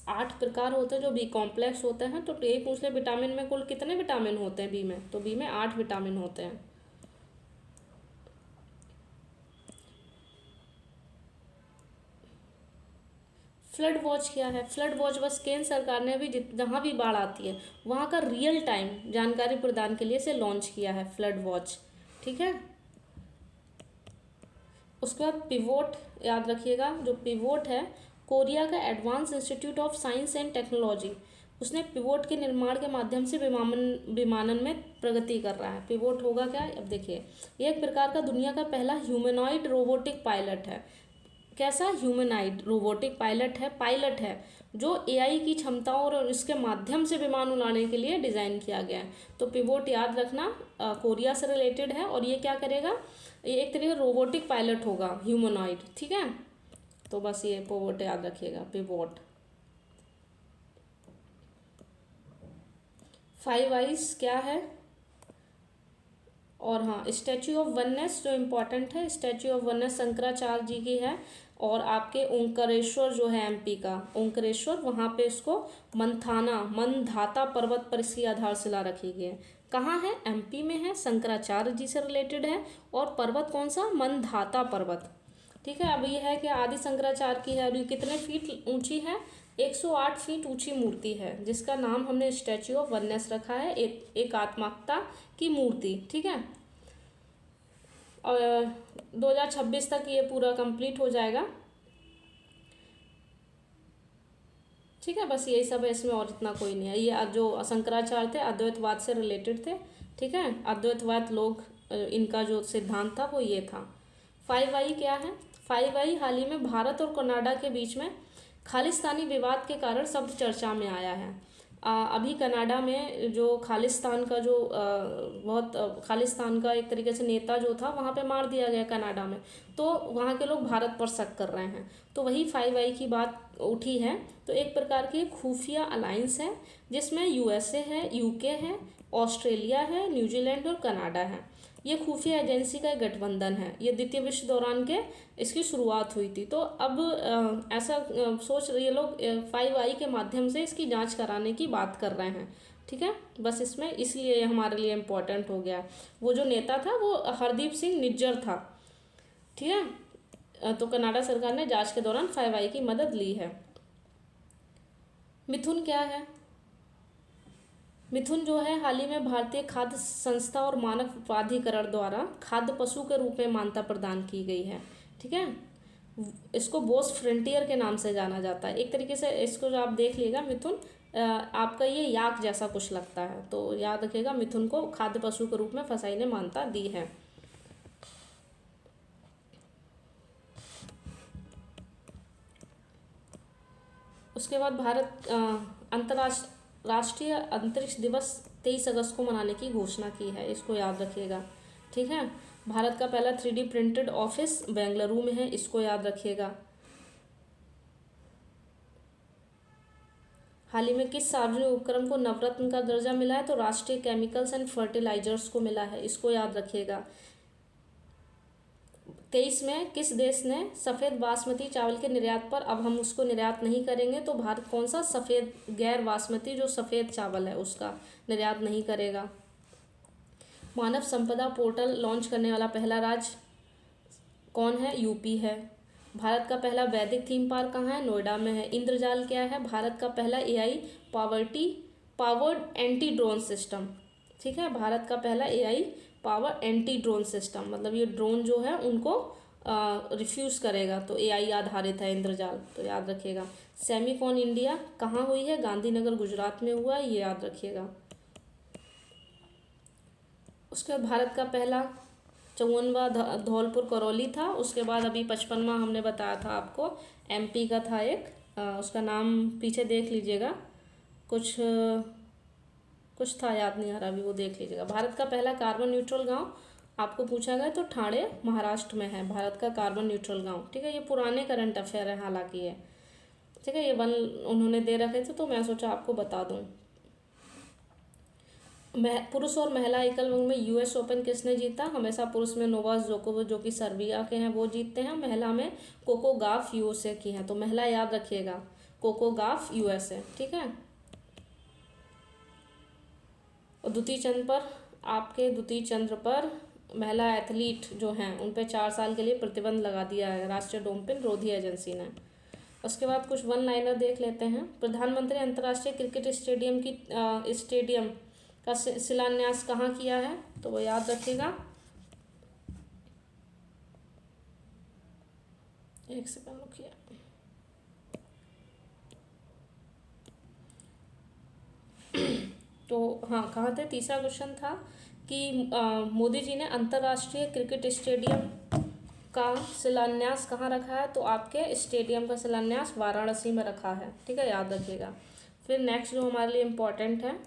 8 प्रकार होते हैं जो बी कॉम्प्लेक्स होते हैं। तो ये पूछ ले विटामिन में कुल कितने विटामिन होते हैं बी में? तो बी में 8 विटामिन होते हैं। फ्लड वॉच क्या है? फ्लड वॉच बस केंद्र सरकार ने अभी जहाँ भी बाढ़ आती है वहाँ का रियल टाइम जानकारी प्रदान के लिए इसे लॉन्च किया है, फ्लड वॉच। ठीक है, उसके बाद पिवोट, याद रखिएगा जो पिवोट है, कोरिया का advance institute of science and technology, उसने पिवोट के निर्माण के माध्यम से विमानन में प्रगति कर रहा है। पिवोट होगा क्या? अब देखिए, ये एक प्रकार का दुनिया का पहला ह्यूमनॉइड रोबोटिक पायलट है। कैसा? ह्यूमनॉइड रोबोटिक पायलट है जो एआई की क्षमताओं और इसके माध्यम से विमान उड़ाने के लिए डिज़ाइन किया गया है। तो पिवोट याद रखना कोरिया से रिलेटेड है, और ये क्या करेगा? ये एक तरीके का रोबोटिक पायलट होगा, ह्यूमनॉइड। ठीक है, तो बस ये पिवोट याद रखिएगा, पिवोट। 5 आइज क्या है? और हाँ, स्टैच्यू ऑफ वननेस जो इम्पोर्टेंट है, statue of oneness Shankaracharya ji की है, और आपके ओंकारेश्वर जो है एमपी का ओंकारेश्वर, वहाँ पे इसको मंधाता पर्वत पर इसकी आधारशिला रखी गई है। कहाँ है? एमपी में है, शंकराचार्य जी से रिलेटेड है, और पर्वत कौन सा? मंधाता पर्वत। ठीक है, अब ये है कि आदि शंकराचार्य की है, और ये कितने फीट ऊंची है? 108 फीट ऊंची मूर्ति है, जिसका नाम हमने स्टैच्यू ऑफ वननेस रखा है, एकात्मकता की मूर्ति। ठीक है, और 2026 तक ये पूरा कंप्लीट हो जाएगा। ठीक है, बस यही सब है इसमें, और इतना कोई नहीं है। ये जो शंकराचार्य थे अद्वैतवाद से रिलेटेड थे। ठीक है, अद्वैतवाद लोग इनका जो सिद्धांत था वो ये था। 5 आई क्या है? 5 आई हाल ही में भारत और कनाडा के बीच में खालिस्तानी विवाद के कारण शब्द चर्चा में आया है। अभी कनाडा में जो खालिस्तान का जो बहुत खालिस्तान का एक तरीके से नेता जो था वहाँ पे मार दिया गया कनाडा में, तो वहाँ के लोग भारत पर शक कर रहे हैं। तो वही 5 आई की बात उठी है। तो एक प्रकार की खुफिया अलायंस है जिसमें यूएसए है, यूके है, ऑस्ट्रेलिया है, न्यूजीलैंड और कनाडा है। ये खुफिया एजेंसी का एक गठबंधन है। ये द्वितीय विश्व दौरान के इसकी शुरुआत हुई थी। तो अब ऐसा सोच ये लोग 5 आई के माध्यम से इसकी जांच कराने की बात कर रहे हैं। ठीक है, बस इसमें इसलिए हमारे लिए इम्पोर्टेंट हो गया। वो जो नेता था वो हरदीप सिंह निज्जर था। ठीक है, तो कनाडा सरकार ने जांच के दौरान 5 आई की मदद ली है। मिथुन क्या है? मिथुन जो है हाल ही में भारतीय खाद्य संस्था और मानक प्राधिकरण द्वारा खाद्य पशु के रूप में मान्यता प्रदान की गई है। ठीक है, इसको बोस फ्रंटियर के नाम से जाना जाता है। एक तरीके से इसको जो आप देख लीजिएगा मिथुन, आपका ये याक जैसा कुछ लगता है, तो याद रखिएगा मिथुन को खाद्य पशु के रूप में फसाई ने मान्यता दी है। उसके बाद भारत राष्ट्रीय अंतरिक्ष दिवस 23 अगस्त को मनाने की घोषणा की है, इसको याद रखिएगा। ठीक है, भारत का पहला 3D प्रिंटेड ऑफिस बेंगलुरु में है, इसको याद रखिएगा। हाल ही में किस सार्वजनिक उपक्रम को नवरत्न का दर्जा मिला है? तो राष्ट्रीय केमिकल्स एंड फर्टिलाइजर्स को मिला है, इसको याद रखिएगा। 23 में किस देश ने सफ़ेद बासमती चावल के निर्यात पर अब हम उसको निर्यात नहीं करेंगे? तो भारत कौन सा सफ़ेद गैर बासमती जो सफ़ेद चावल है उसका निर्यात नहीं करेगा। मानव संपदा पोर्टल लॉन्च करने वाला पहला राज्य कौन है? यूपी है। भारत का पहला वैदिक थीम पार्क कहाँ है? नोएडा में है। इंद्रजाल क्या है? भारत का पहला AI powered anti drone system. ठीक है, भारत का पहला AI power anti drone system, मतलब ये ड्रोन जो है उनको रिफ्यूज़ करेगा, तो एआई आधारित है इंद्रजाल, तो याद रखिएगा। सेमीकॉन इंडिया कहाँ हुई है? गांधीनगर गुजरात में हुआ है, ये याद रखिएगा। उसके बाद भारत का पहला 54वां धौलपुर करौली था। उसके बाद अभी 55वां हमने बताया था आपको, एमपी का था एक, उसका नाम पीछे देख लीजिएगा, कुछ था याद नहीं आ रहा अभी, वो देख लीजिएगा। भारत का पहला कार्बन न्यूट्रल गांव आपको पूछा गया तो ठाणे महाराष्ट्र में है भारत का कार्बन न्यूट्रल गांव। ठीक है, ये पुराने करंट अफेयर है हालांकि ये, ठीक है, ये वन उन्होंने दे रखे थे तो मैं सोचा आपको बता दूं। पुरुष और महिला एकल वर्ग में यूएस ओपन किसने जीता? हमेशा पुरुष में नोवाक जोकोविच जो कि सर्बिया के हैं वो जीतते हैं, महिला में कोको गाफ यूएसए की हैं, तो महिला याद रखिएगा कोको गाफ यूएसए। ठीक है, और द्वितीय चंद्र पर महिला एथलीट जो हैं उन पे 4 साल के लिए प्रतिबंध लगा दिया है राष्ट्रीय डोपिंग रोधी एजेंसी ने। उसके बाद कुछ वन लाइनर देख लेते हैं। प्रधानमंत्री अंतर्राष्ट्रीय क्रिकेट स्टेडियम का शिलान्यास कहाँ किया है? तो वो याद रखिएगा, एक सेकंड रुकिए। तो हाँ, कहाँ थे? तीसरा क्वेश्चन था कि मोदी जी ने अंतर्राष्ट्रीय क्रिकेट स्टेडियम का शिलान्यास कहाँ रखा है? तो आपके स्टेडियम का शिलान्यास वाराणसी में रखा है। ठीक है, याद रखिएगा। फिर नेक्स्ट जो हमारे लिए इम्पोर्टेंट है,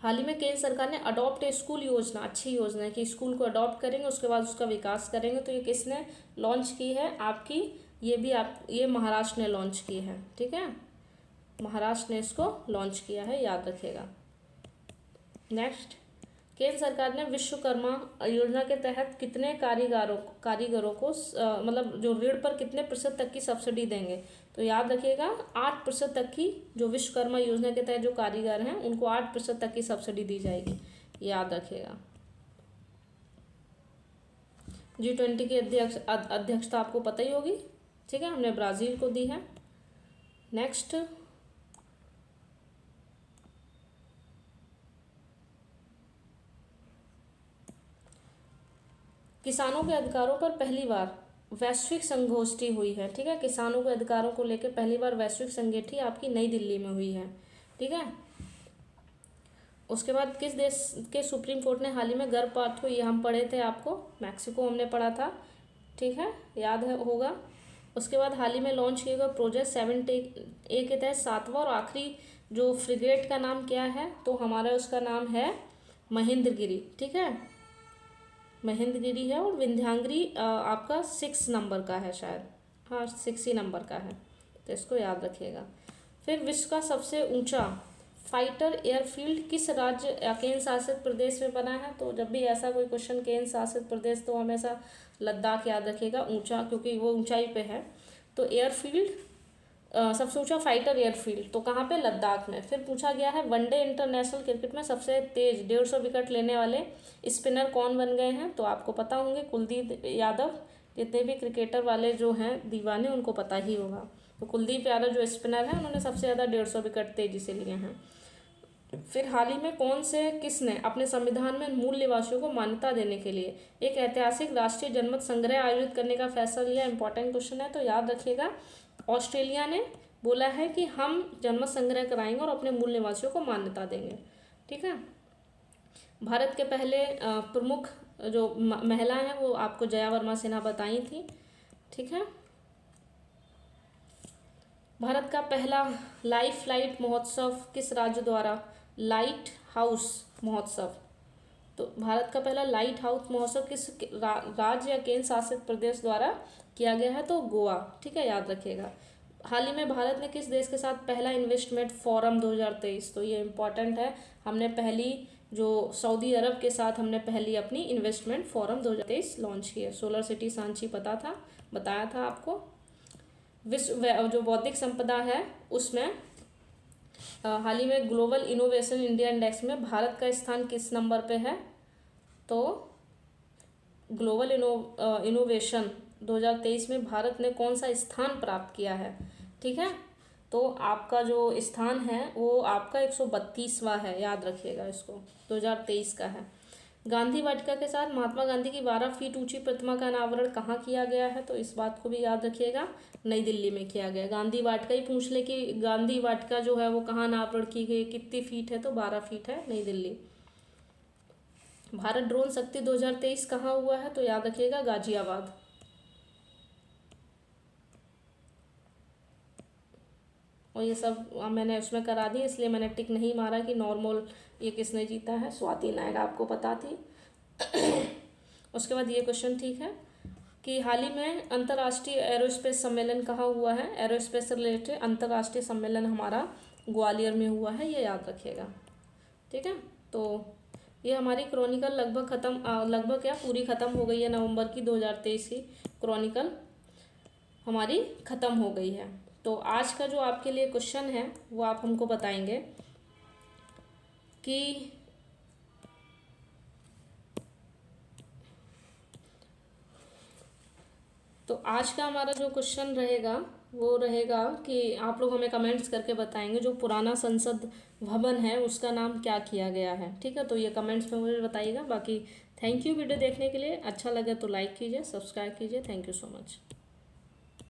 हाल ही में केंद्र सरकार ने अडॉप्ट ए स्कूल योजना, अच्छी योजना है कि स्कूल को अडॉप्ट करेंगे उसके बाद उसका विकास करेंगे, तो ये किसने लॉन्च की है? आपकी ये महाराष्ट्र ने लॉन्च की है। ठीक है, महाराष्ट्र ने इसको लॉन्च किया है, याद रखिएगा। नेक्स्ट, केंद्र सरकार ने विश्वकर्मा योजना के तहत कितने कारीगरों को मतलब जो ऋण पर कितने प्रतिशत तक की सब्सिडी देंगे? तो याद रखिएगा 8% तक की, जो विश्वकर्मा योजना के तहत जो कारीगर हैं उनको 8% तक की सब्सिडी दी जाएगी, याद रखिएगा। G20 की अध्यक्षता आपको पता ही होगी। ठीक है, हमने ब्राज़ील को दी है। नेक्स्ट, किसानों के अधिकारों पर पहली बार वैश्विक संगोष्ठी हुई है। ठीक है, किसानों के अधिकारों को लेकर पहली बार वैश्विक संगोष्ठी आपकी नई दिल्ली में हुई है। ठीक है, उसके बाद किस देश के सुप्रीम कोर्ट ने हाल ही में गर्भपात को, ये हम पढ़े थे आपको, मैक्सिको हमने पढ़ा था। ठीक है, याद है होगा। उसके बाद हाल ही में लॉन्च किए गए प्रोजेक्ट 7A के तहत 7वां और आखिरी जो फ्रिगेट का नाम क्या है? तो हमारा उसका नाम है महेंद्रगिरी। ठीक है, महेंद्रगिरी है, और विंध्यागिरी आपका 6 नंबर का है शायद, हाँ 6 ही नंबर का है, तो इसको याद रखिएगा। फिर विश्व का सबसे ऊंचा फाइटर एयरफील्ड किस राज्य केंद्र शासित प्रदेश में बना है? तो जब भी ऐसा कोई क्वेश्चन केंद्र शासित प्रदेश, तो हमेशा लद्दाख याद रखिएगा, ऊंचा, क्योंकि वो ऊंचाई पे है। तो एयरफील्ड सबसे ऊंचा फाइटर एयरफील्ड तो कहाँ पे? लद्दाख में। फिर पूछा गया है वनडे इंटरनेशनल क्रिकेट में सबसे तेज 150 विकेट लेने वाले स्पिनर कौन बन गए हैं? तो आपको पता होंगे कुलदीप यादव। जितने भी क्रिकेटर वाले जो हैं दीवाने उनको पता ही होगा। तो कुलदीप यादव जो स्पिनर हैं उन्होंने सबसे ज़्यादा 150 विकेट तेजी से लिए हैं। फिर हाल ही में कौन से किसने अपने संविधान में मूल निवासियों को मान्यता देने के लिए एक ऐतिहासिक राष्ट्रीय जनमत संग्रह आयोजित करने का फैसला लिया? इंपॉर्टेंट क्वेश्चन है, तो याद रखिएगा। ऑस्ट्रेलिया ने बोला है कि हम जनमत संग्रह कराएंगे और अपने मूल निवासियों को मान्यता देंगे। ठीक है। भारत के पहले प्रमुख जो महिला हैं वो आपको जया वर्मा सिन्हा बताई थी। ठीक है। भारत का पहला लाइफ लाइट महोत्सव किस राज्य द्वारा? लाइट हाउस महोत्सव। तो भारत का पहला लाइट हाउस महोत्सव किस राज्य या केंद्र शासित प्रदेश द्वारा किया गया है? तो गोवा। ठीक है, याद रखिएगा। हाल ही में भारत ने किस देश के साथ पहला इन्वेस्टमेंट फोरम 2023? तो ये इम्पोर्टेंट है। हमने पहली जो सऊदी अरब के साथ हमने पहली अपनी इन्वेस्टमेंट फोरम 2023 लॉन्च की है। सोलर सिटी सांची पता था, बताया था आपको। विश्व जो बौद्धिक संपदा है उसमें हाल ही में ग्लोबल इनोवेशन इंडिया इंडेक्स में भारत का स्थान किस नंबर पे है? तो ग्लोबल इनोवेशन 2023 में भारत ने कौन सा स्थान प्राप्त किया है? ठीक है, तो आपका जो स्थान है वो आपका 132वां है, याद रखिएगा इसको, 2023 का है। गांधी वाटिका के साथ महात्मा गांधी की 12 फीट ऊंची प्रतिमा का अनावरण कहाँ किया गया है? तो इस बात को भी याद रखिएगा, नई दिल्ली में किया गया। गांधी वाटिका ही पूछ ले कि गांधी वाटिका जो है वो कहाँ अनावरण की गई, कितनी फीट है? तो 12 फीट है, नई दिल्ली। भारत ड्रोन शक्ति 2023 कहाँ हुआ है? तो याद रखिएगा, गाजियाबाद। और ये सब मैंने उसमें करा दी, इसलिए मैंने टिक नहीं मारा कि नॉर्मल ये किसने जीता है। स्वाति नायक, आपको पता थी। उसके बाद ये क्वेश्चन ठीक है कि हाल ही में अंतर्राष्ट्रीय एरोस्पेस सम्मेलन कहाँ हुआ है? एरोस्पेस से रिलेटेड अंतर्राष्ट्रीय सम्मेलन हमारा ग्वालियर में हुआ है, ये याद रखिएगा। ठीक है, तो ये हमारी क्रॉनिकल लगभग ख़त्म, लगभग क्या पूरी ख़त्म हो गई है। नवंबर की 2023 की क्रॉनिकल हमारी ख़त्म हो गई है। तो आज का जो आपके लिए क्वेश्चन है वो आप हमको बताएंगे कि तो आज का हमारा जो क्वेश्चन रहेगा वो रहेगा कि आप लोग हमें कमेंट्स करके बताएंगे जो पुराना संसद भवन है उसका नाम क्या किया गया है। ठीक है, तो ये कमेंट्स में मुझे बताइएगा। बाकी थैंक यू वीडियो देखने के लिए। अच्छा लगे तो लाइक कीजिए, सब्सक्राइब कीजिए। Thank you so much.